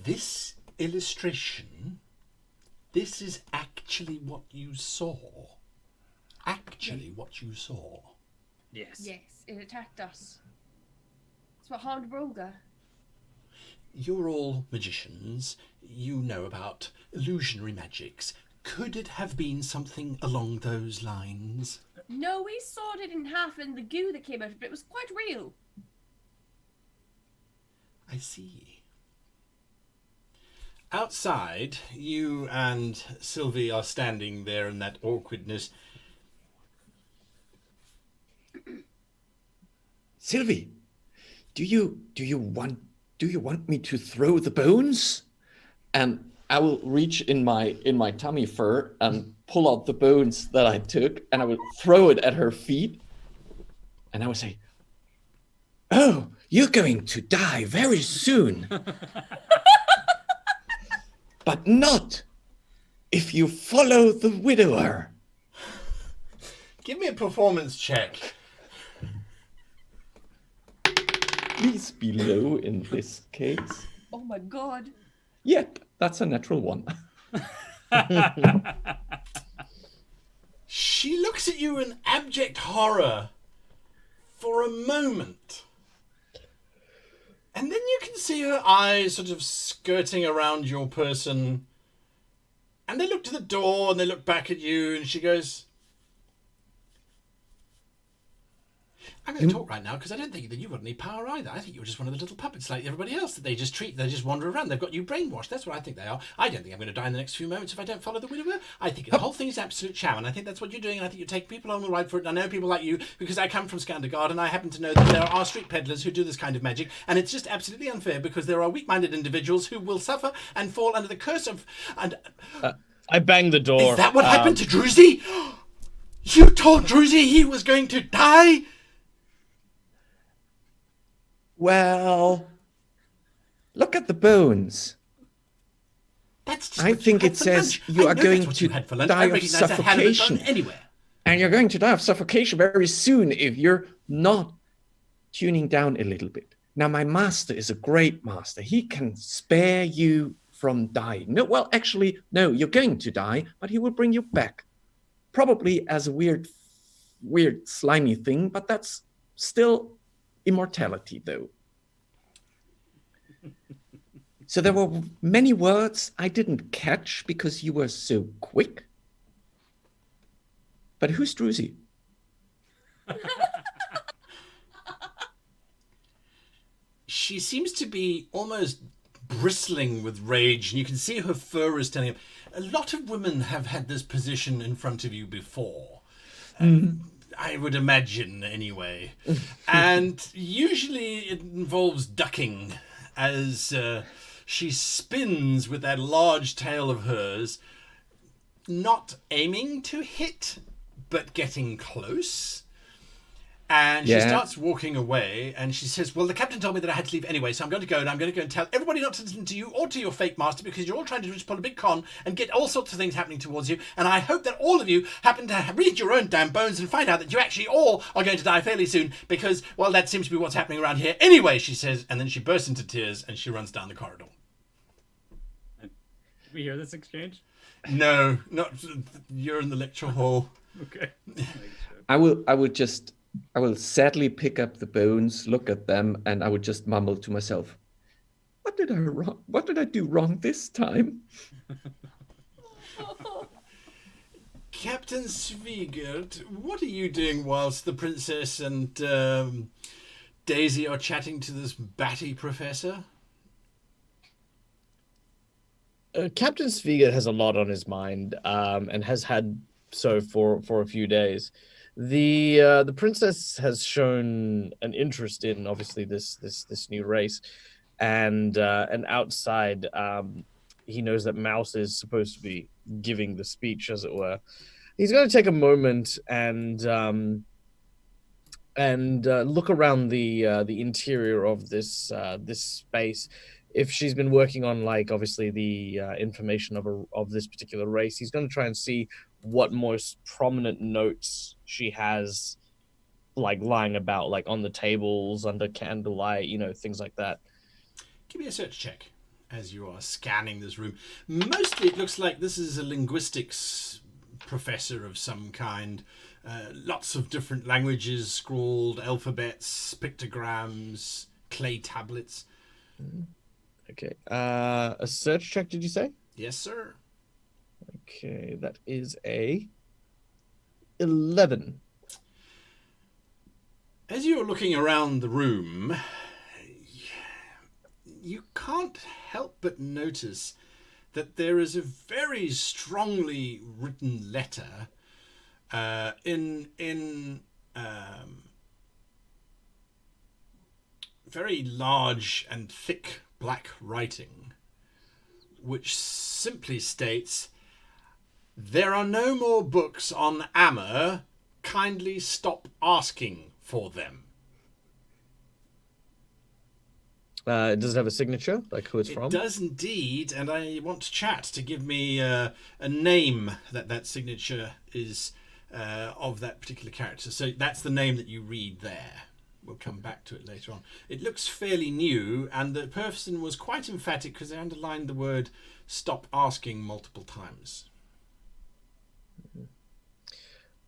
This illustration, this is actually what you saw. Actually what you saw. Yes. Yes, it attacked us. It's what harmed Broga. You're all magicians. You know about illusionary magics. Could it have been something along those lines? No, we sawed it in half and the goo that came out of it, it was quite real. I see. Outside, you and Sylvie are standing there in that awkwardness. Sylvie, do you want me to throw the bones? And I will reach in my tummy fur and pull out the bones that I took, and I will throw it at her feet. And I will say, "Oh, you're going to die very soon." But not if you follow the widower. Give me a performance check. Please be low in this case. Oh my god. Yep, that's a natural one. She looks at you in abject horror for a moment. And then you can see her eyes sort of skirting around your person. And they look to the door and they look back at you, and she goes, "I'm going to talk right now because I don't think that you've got any power either. I think you're just one of the little puppets like everybody else that they just wander around. They've got you brainwashed. That's what I think they are. I don't think I'm going to die in the next few moments if I don't follow the widower. I think the whole thing is absolute sham, and I think that's what you're doing, and I think you take people on the ride for it. And I know people like you because I come from Skandergaard, and I happen to know that there are street peddlers who do this kind of magic, and it's just absolutely unfair because there are weak-minded individuals who will suffer and fall under the curse of..." And I banged the door. is that what happened to Druzy? You told Druzy he was going to die? Well, look at the bones. That's just I what you think had it for says lunch. you I are know going that's what to you had for lunch. die I of recognise I haven't done suffocation. anywhere. And you're going to die of suffocation very soon if you're not tuning down a little bit. Now, my master is a great master. He can spare you from dying. No, well, actually, no, you're going to die, but he will bring you back. Probably as a weird, slimy thing, but that's still immortality, though. So there were many words I didn't catch because you were so quick. But who's Druzy? She seems to be almost bristling with rage, and you can see her fur is telling him. A lot of women have had this position in front of you before. I would imagine, anyway. And usually it involves ducking as she spins with that large tail of hers, not aiming to hit, but getting close. And she Yeah. starts walking away, and she says, well, the captain told me that I had to leave anyway, so I'm going to go, and I'm going to go and tell everybody not to listen to you or to your fake master, because you're all trying to just pull a big con and get all sorts of things happening towards you, and I hope that all of you happen to read your own damn bones and find out that you actually all are going to die fairly soon, because, well, that seems to be what's happening around here anyway, she says, and then she bursts into tears, and she runs down the corridor. Did we hear this exchange? No, not you're in the lecture hall. Okay. I will sadly pick up the bones, look at them, and I would just mumble to myself, What did I do wrong this time? Captain Svigert, what are you doing whilst the princess and Daisy are chatting to this batty professor? Captain Svigert has a lot on his mind, and has had so for a few days. The princess has shown an interest in obviously this new race, and outside, he knows that Mouse is supposed to be giving the speech, as it were. He's going to take a moment and look around the interior of this space. If she's been working on, like, obviously the information of this particular race, he's going to try and see what most prominent notes she has, like, lying about, like on the tables, under candlelight, things like that. Give me a search check as you are scanning this room. Mostly it looks like this is a linguistics professor of some kind. Lots of different languages, scrawled alphabets, pictograms, clay tablets. Okay. A search check, did you say? Yes, sir. Okay, that is a 11. As you're looking around the room, you can't help but notice that there is a very strongly written letter in very large and thick black writing, which simply states, "There are no more books on Ammer. Kindly stop asking for them." Does it have a signature, like who it's It from? does indeed, and I want chat to give me a name that signature is of that particular character. So that's the name that you read there. We'll come back to it later on. It looks fairly new, and the person was quite emphatic because they underlined the word "stop asking" multiple times.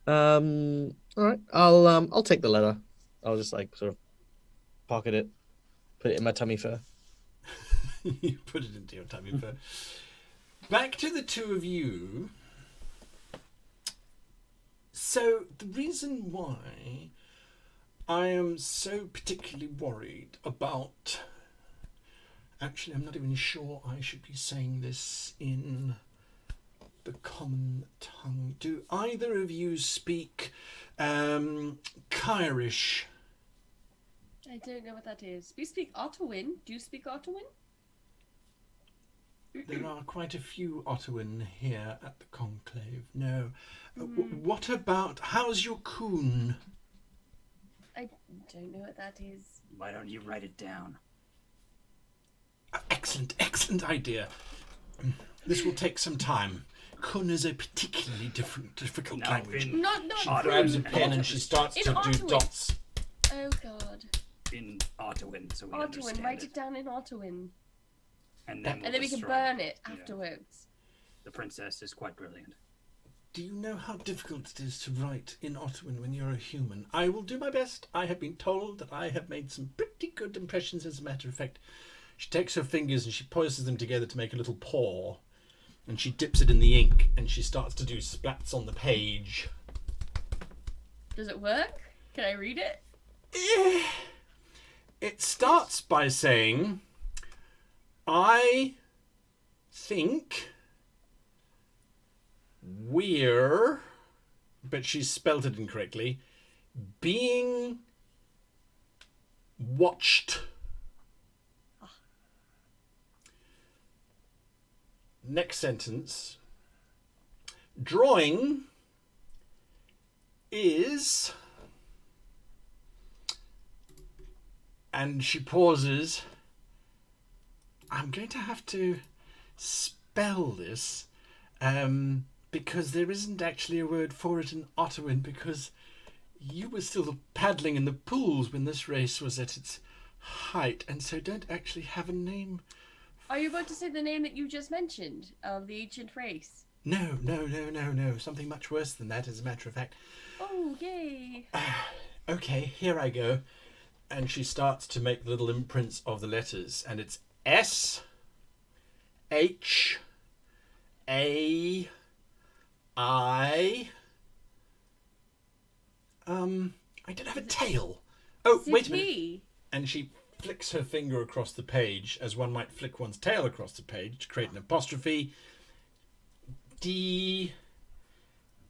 All right. I'll take the letter. I'll just, like, sort of pocket it, put it in my tummy fur. You put it into your tummy fur. Back to the two of you. So the reason why I am so particularly worried about... Actually, I'm not even sure I should be saying this in the common tongue. Do either of you speak Kyrish? I don't know what that is. We speak Ottawin. Do you speak Ottawin? There are quite a few Ottawin here at the Conclave. No. What about... How's your coon? I don't know what that is. Why don't you write it down? Excellent idea. This will take some time. Kun is a particularly difficult No, language. in Not She Ottawin. grabs a pen and she starts In to do Ottawin. dots. Oh God. in Ottawin, so we Ottawin. understand Write it. it down in Ottawin. And then, And then we can destroy burn it Yeah. afterwards. The princess is quite brilliant. Do you know how difficult it is to write in Ottawin when you're a human? I will do my best. I have been told that I have made some pretty good impressions, as a matter of fact. She takes her fingers and she poises them together to make a little paw. And she dips it in the ink and she starts to do splats on the page. Does it work? Can I read it? It starts by saying, "I think we're," but she's spelt it incorrectly, "being watched." Next sentence. "Drawing is And she pauses. I'm going to have to spell this, because there isn't actually a word for it in Ottawan, because you were still paddling in the pools when this race was at its height, and so don't actually have a name. Are you about to say the name that you just mentioned of the ancient race? No. Something much worse than that, as a matter of fact. Oh, yay. Okay, here I go. And she starts to make little imprints of the letters, and it's S H A I. I don't have a tail. Oh, wait a minute. And she flicks her finger across the page, as one might flick one's tail across the page to create an apostrophe. D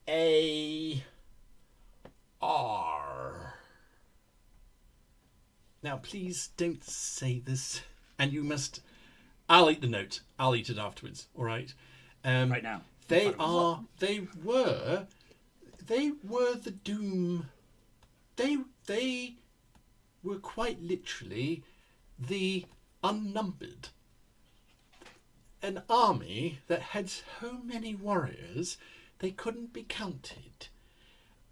A R. Now, please don't say this, and you must. I'll eat the note. I'll eat it afterwards. All right. Right now. They are. They were the doom. They were quite literally the unnumbered. An army that had so many warriors they couldn't be counted,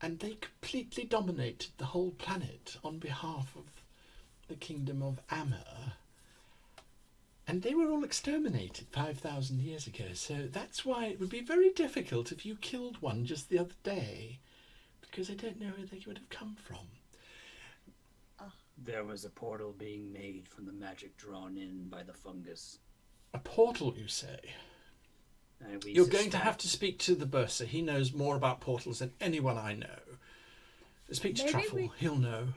and they completely dominated the whole planet on behalf of the kingdom of Amur. And they were all exterminated 5,000 years ago, so that's why it would be very difficult if you killed one just the other day, because I don't know where they would have come from. There was a portal being made from the magic drawn in by the fungus. A portal, you say? And we You're going to have to speak to the bursar. He knows more about portals than anyone I know. Speak to Maybe Truffle. He'll know.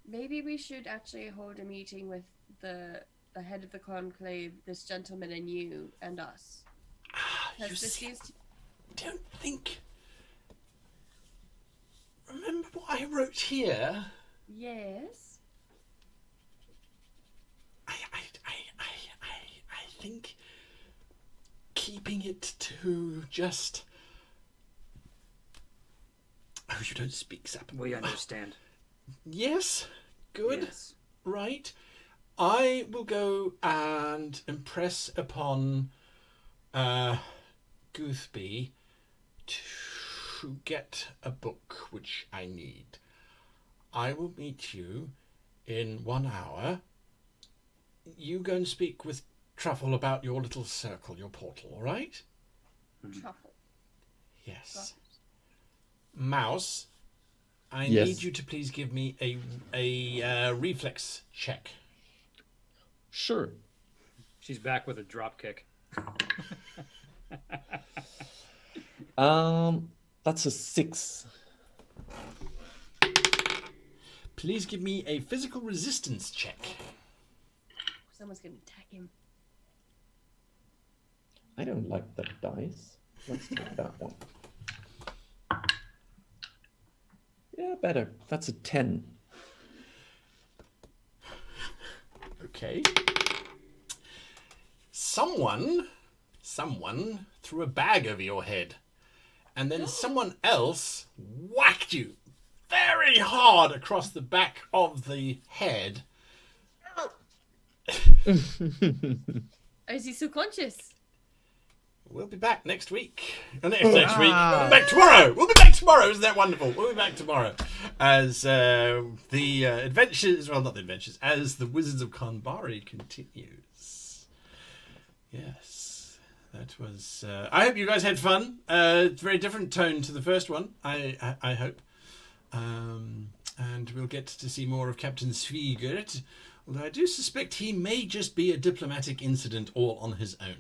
Maybe we should actually hold a meeting with the head of the conclave, this gentleman and you and us. You This see, used to... don't think. Remember what I wrote here? Yes. I think keeping it to just. Oh, you don't speak Zap. We understand. Yes, good, Yes. right. I will go and impress upon Goothby to get a book which I need. I will meet you in 1 hour. You go and speak with Truffle about your little circle, your portal, all right? Truffle. Yes. Mouse, I Yes. need you to please give me a reflex check. Sure. She's back with a drop kick. That's a 6. Please give me a physical resistance check. Someone's gonna attack him. I don't like that dice. Let's take that one. Yeah, better. That's a 10. Okay. Someone threw a bag over your head, and then someone else whacked you very hard across the back of the head. Is he still conscious? We'll be back next week. Next week. We'll be back tomorrow. We'll be back tomorrow. Isn't that wonderful? We'll be back tomorrow as the adventures, well, not the adventures, as the Wizards of Carnbari continues. Yes, that was. I hope you guys had fun. It's a very different tone to the first one. I hope, and we'll get to see more of Captain Svigert. Although I do suspect he may just be a diplomatic incident all on his own.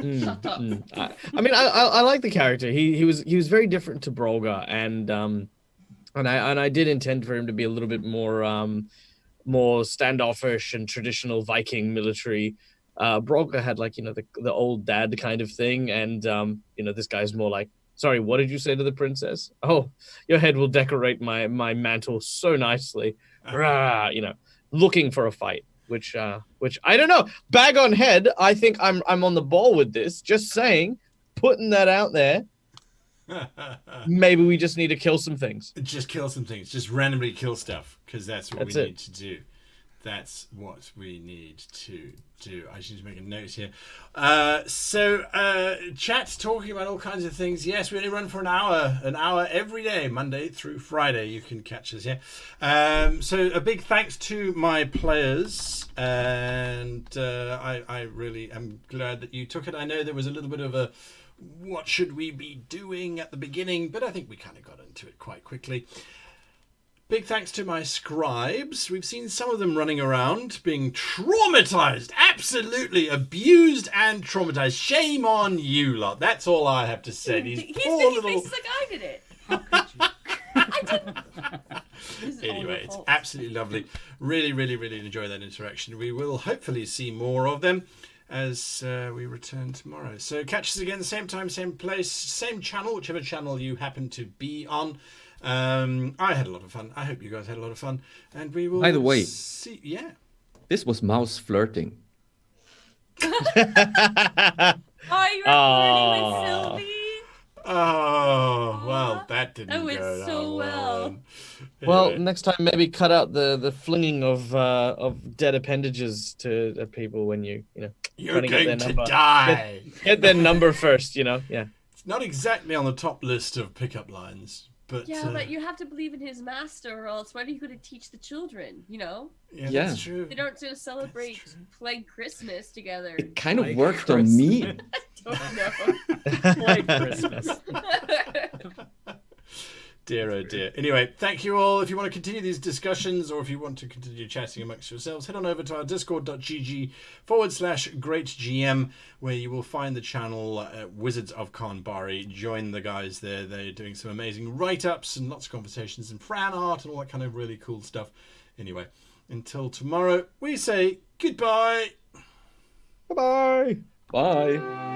Shut up. I mean, I like the character. He was very different to Brolga, and I did intend for him to be a little bit more standoffish and traditional Viking military. Brolga had like the old dad kind of thing, and this guy's more like, sorry, what did you say to the princess? Oh, your head will decorate my mantle so nicely. Rah, looking for a fight. Which I don't know. Bag on head. I think I'm on the ball with this. Just saying, putting that out there. Maybe we just need to kill some things. Just kill some things. Just randomly kill stuff, because that's what That's we it. need to do. That's what we need to do. I should make a note here. Chat talking about all kinds of things. Yes, we only run for an hour every day, Monday through Friday. You can catch us here. So a big thanks to my players, and I really am glad that you took it. I know there was a little bit of a what should we be doing at the beginning, but I think we kind of got into it quite quickly. Big thanks to my scribes. We've seen some of them running around being traumatized, absolutely abused and traumatized. Shame on you lot. That's all I have to say. These He's poor making little... faces like I did it. How could you? I didn't. This is all Anyway, your it's fault. absolutely lovely. Really, really, really enjoy that interaction. We will hopefully see more of them as we return tomorrow. So catch us again, same time, same place, same channel, whichever channel you happen to be on. I had a lot of fun. I hope you guys had a lot of fun. And we will By the way, see. Yeah. This was Mouse flirting. Oh, you were flirting with Sylvie? Oh, well, that didn't That went go so down well. Well, Anyway. next time maybe cut out the flinging of dead appendages to people when you know You're trying to get going their to number. die. Get their number first, you know. Yeah. It's not exactly on the top list of pickup lines, but Yeah, but you have to believe in his master, or else when are you going to teach the children? You know, yeah, Yeah. that's true. they don't just celebrate playing Christmas together. It kind of Like worked on me. Don't know. Like Christmas. Dear, oh dear. Anyway, thank you all. If you want to continue these discussions, or if you want to continue chatting amongst yourselves, head on over to our discord.gg/greatgm, where you will find the channel Wizards of Carnbari. Join the guys there. They're doing some amazing write-ups and lots of conversations and fan art and all that kind of really cool stuff. Anyway, until tomorrow, we say goodbye. Bye-bye. Bye.